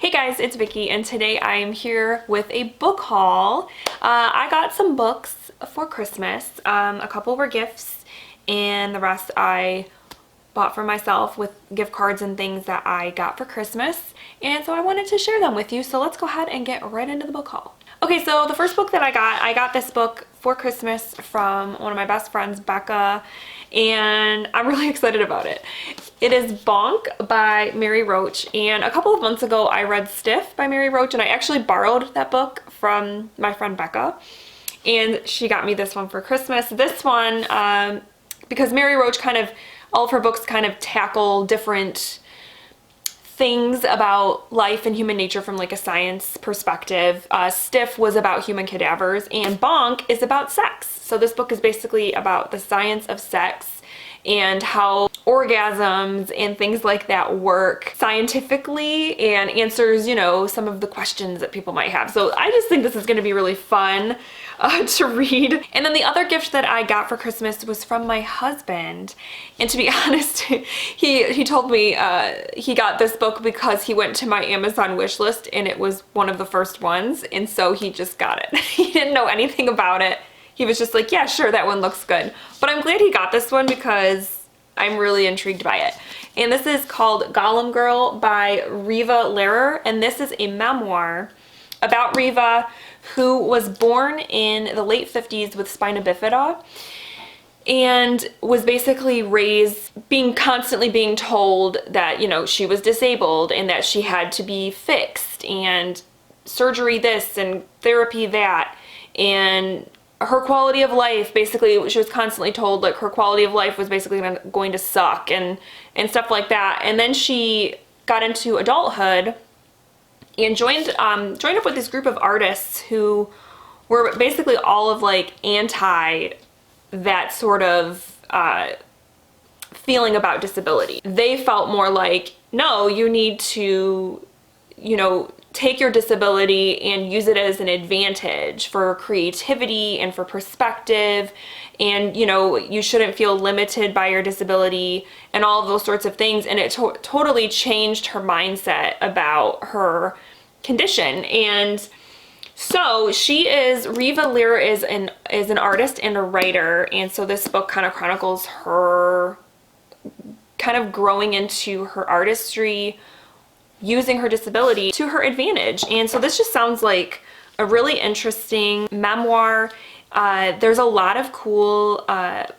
Hey guys, it's Vicky and today I am here with a book haul. I got some books for Christmas. A couple were gifts and the rest I bought for myself with gift cards and things that I got for Christmas. And so I wanted to share them with you. So let's go ahead and get right into the book haul. Okay, so the first book that I got this book for Christmas from one of my best friends, Becca, and I'm really excited about it. It is Bonk by Mary Roach, and a couple of months ago I read Stiff by Mary Roach, and I actually borrowed that book from my friend Becca, and she got me this one for Christmas. This one, because Mary Roach all of her books kind of tackle different things about life and human nature from like a science perspective. Stiff was about human cadavers and Bonk is about sex. So this book is basically about the science of sex and how orgasms and things like that work scientifically and answers, you know, some of the questions that people might have. So I just think this is going to be really fun to read. And then the other gift that I got for Christmas was from my husband. And to be honest, he told me he got this book because he went to my Amazon wish list and it was one of the first ones. And so he just got it. He didn't know anything about it. He was just like, yeah, sure, that one looks good. But I'm glad he got this one because I'm really intrigued by it. And this is called Gollum Girl by Riva Lehrer. And this is a memoir about Riva, who was born in the late 50s with spina bifida and was basically raised constantly being told that, you know, she was disabled and that she had to be fixed and surgery this and therapy that. And her quality of life, basically, she was constantly told like her quality of life was basically going to suck and stuff like that. And then she got into adulthood and joined up with this group of artists who were basically all of like anti that sort of feeling about disability. They felt more like, no, you need to, you know, take your disability and use it as an advantage for creativity and for perspective, and you know, you shouldn't feel limited by your disability and all of those sorts of things. And it totally changed her mindset about her condition. And so Riva Lehrer is an artist and a writer, and so this book kind of chronicles her kind of growing into her artistry, using her disability to her advantage. And so this just sounds like a really interesting memoir. There's a lot of cool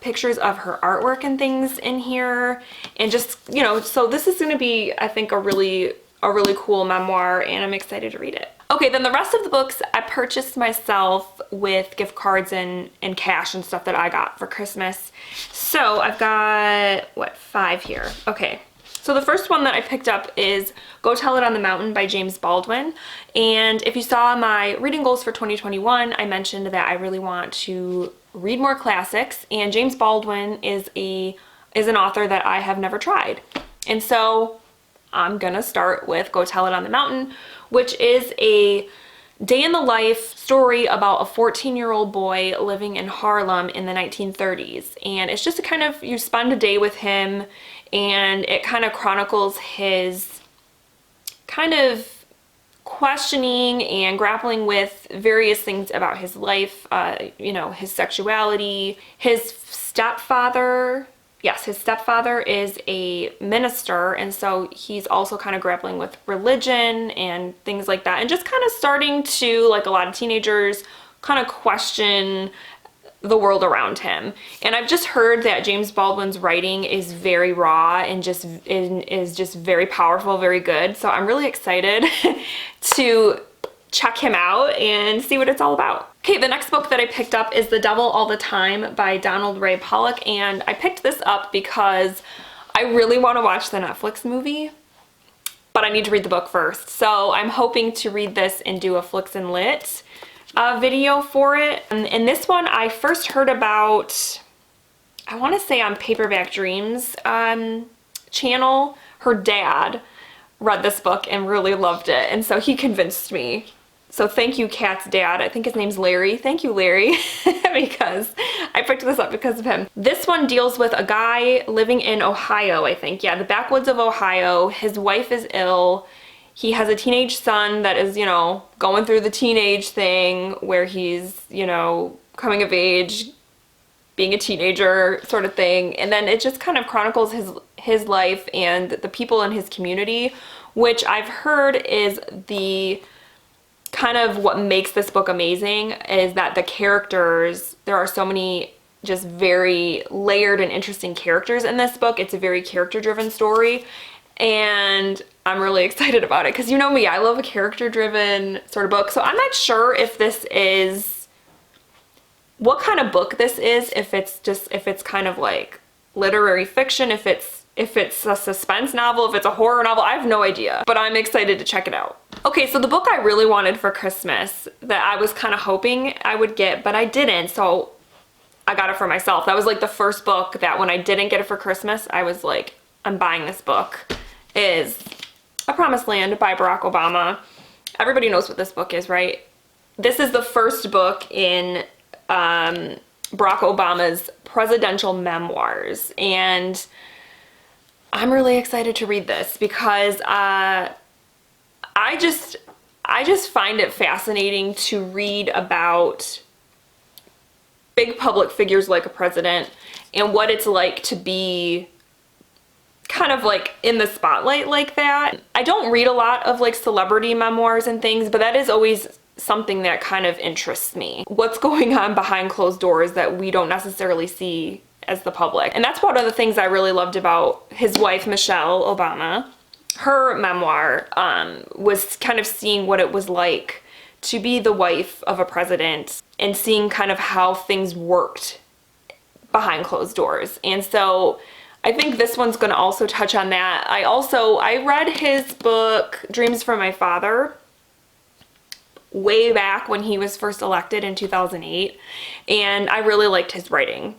pictures of her artwork and things in here, and just, you know, so this is going to be, I think, a really cool memoir, and I'm excited to read it. Okay, then the rest of the books I purchased myself with gift cards and cash and stuff that I got for Christmas. So I've got, 5 here. Okay. So the first one that I picked up is Go Tell It on the Mountain by James Baldwin. And if you saw my reading goals for 2021, I mentioned that I really want to read more classics, and James Baldwin is an author that I have never tried. And so I'm gonna start with Go Tell It on the Mountain, which is a day in the life story about a 14-year-old boy living in Harlem in the 1930s. And it's just a kind of, you spend a day with him, and it kind of chronicles his kind of questioning and grappling with various things about his life, you know, his sexuality. His stepfather is a minister, and so he's also kind of grappling with religion and things like that, and just kind of starting to, like a lot of teenagers, kind of question the world around him. And I've just heard that James Baldwin's writing is very raw and is just very powerful, very good. So I'm really excited to check him out and see what it's all about. Okay, the next book that I picked up is The Devil All the Time by Donald Ray Pollock, and I picked this up because I really want to watch the Netflix movie, but I need to read the book first. So I'm hoping to read this and do a Flicks and Lit video for it. And this one I first heard about, I want to say on Paperback Dreams channel. Her dad read this book and really loved it, and so he convinced me. So thank you, Kat's dad. I think his name's Larry. Thank you, Larry, because I picked this up because of him. This one deals with a guy living in Ohio, I think. Yeah, the backwoods of Ohio. His wife is ill. he has a teenage son that is, you know, going through the teenage thing where he's, you know, coming of age, being a teenager sort of thing. And then it just kind of chronicles his life and the people in his community, which I've heard is the kind of what makes this book amazing, is that the characters, there are so many just very layered and interesting characters in this book. It's a very character-driven story, and I'm really excited about it because you know me, I love a character-driven sort of book. So I'm not sure if this is, what kind of book this is, if it's kind of like literary fiction, if it's a suspense novel, if it's a horror novel, I have no idea, but I'm excited to check it out. Okay, so the book I really wanted for Christmas that I was kind of hoping I would get, but I didn't, so I got it for myself. That was like the first book that when I didn't get it for Christmas, I was like, I'm buying this book, is A Promised Land by Barack Obama. Everybody knows what this book is, right? This is the first book in Barack Obama's presidential memoirs, and I'm really excited to read this because I just find it fascinating to read about big public figures like a president and what it's like to be kind of like in the spotlight like that. I don't read a lot of like celebrity memoirs and things, but that is always something that kind of interests me. What's going on behind closed doors that we don't necessarily see as the public. And that's one of the things I really loved about his wife, Michelle Obama. Her memoir was kind of seeing what it was like to be the wife of a president and seeing kind of how things worked behind closed doors. And so I think this one's going to also touch on that. I read his book, Dreams from My Father, way back when he was first elected in 2008, and I really liked his writing.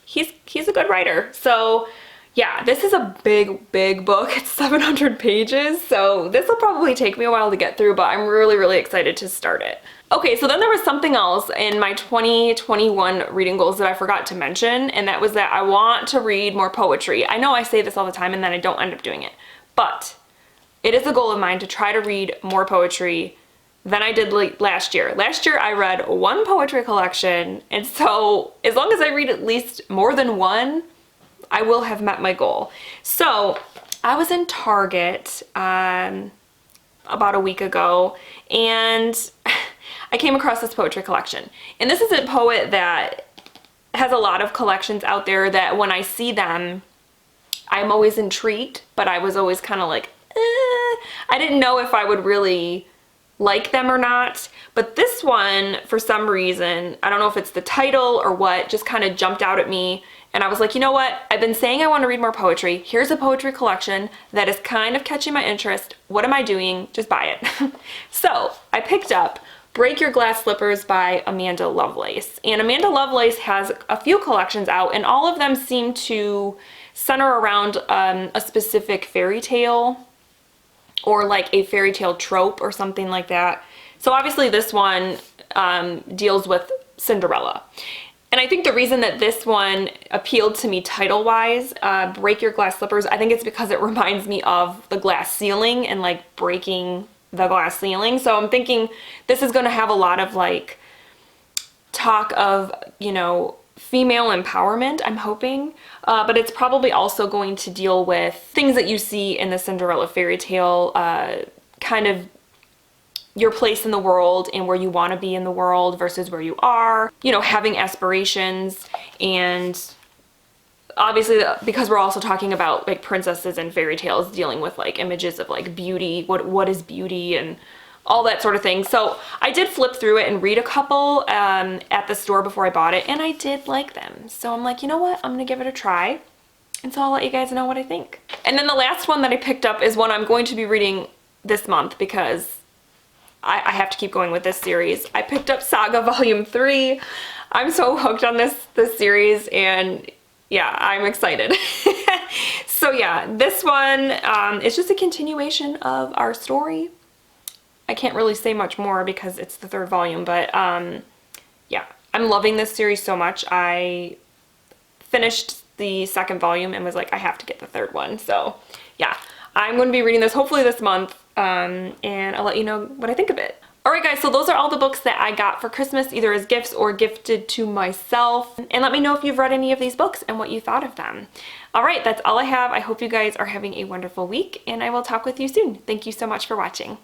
He's a good writer. So yeah, this is a big book. It's 700 pages, so this will probably take me a while to get through, but I'm really excited to start it. Okay, so then there was something else in my 2021 reading goals that I forgot to mention, and that was that I want to read more poetry. I know I say this all the time and then I don't end up doing it, but it is a goal of mine to try to read more poetry than I did last year. Last year I read one poetry collection, and so as long as I read at least more than one, I will have met my goal. So I was in Target about a week ago, and I came across this poetry collection. And this is a poet that has a lot of collections out there that when I see them, I'm always intrigued, but I was always kind of like, I didn't know if I would really like them or not. But this one, for some reason, I don't know if it's the title or what, just kind of jumped out at me. And I was like, you know what? I've been saying I want to read more poetry. Here's a poetry collection that is kind of catching my interest. What am I doing? Just buy it. So I picked up Break Your Glass Slippers by Amanda Lovelace. And Amanda Lovelace has a few collections out, and all of them seem to center around a specific fairy tale or like a fairy tale trope or something like that. So obviously this one deals with Cinderella. And I think the reason that this one appealed to me title-wise, Break Your Glass Slippers, I think it's because it reminds me of the glass ceiling and like breaking the glass ceiling. So I'm thinking this is going to have a lot of like talk of, you know, female empowerment, I'm hoping, but it's probably also going to deal with things that you see in the Cinderella fairy tale, kind of your place in the world and where you want to be in the world versus where you are, you know, having aspirations. And obviously because we're also talking about like princesses and fairy tales, dealing with like images of like beauty, what is beauty and all that sort of thing. So I did flip through it and read a couple at the store before I bought it, and I did like them. So I'm like, you know what, I'm gonna give it a try, and so I'll let you guys know what I think. And then the last one that I picked up is one I'm going to be reading this month because I have to keep going with this series. I picked up Saga Volume 3. I'm so hooked on this series, and yeah, I'm excited. So yeah, this one is just a continuation of our story. I can't really say much more because it's the third volume, but yeah, I'm loving this series so much. I finished the second volume and was like, I have to get the third one. So yeah, I'm going to be reading this hopefully this month. and I'll let you know what I think of it. Alright guys, so those are all the books that I got for Christmas, either as gifts or gifted to myself. And let me know if you've read any of these books and what you thought of them. Alright, that's all I have. I hope you guys are having a wonderful week, and I will talk with you soon. Thank you so much for watching.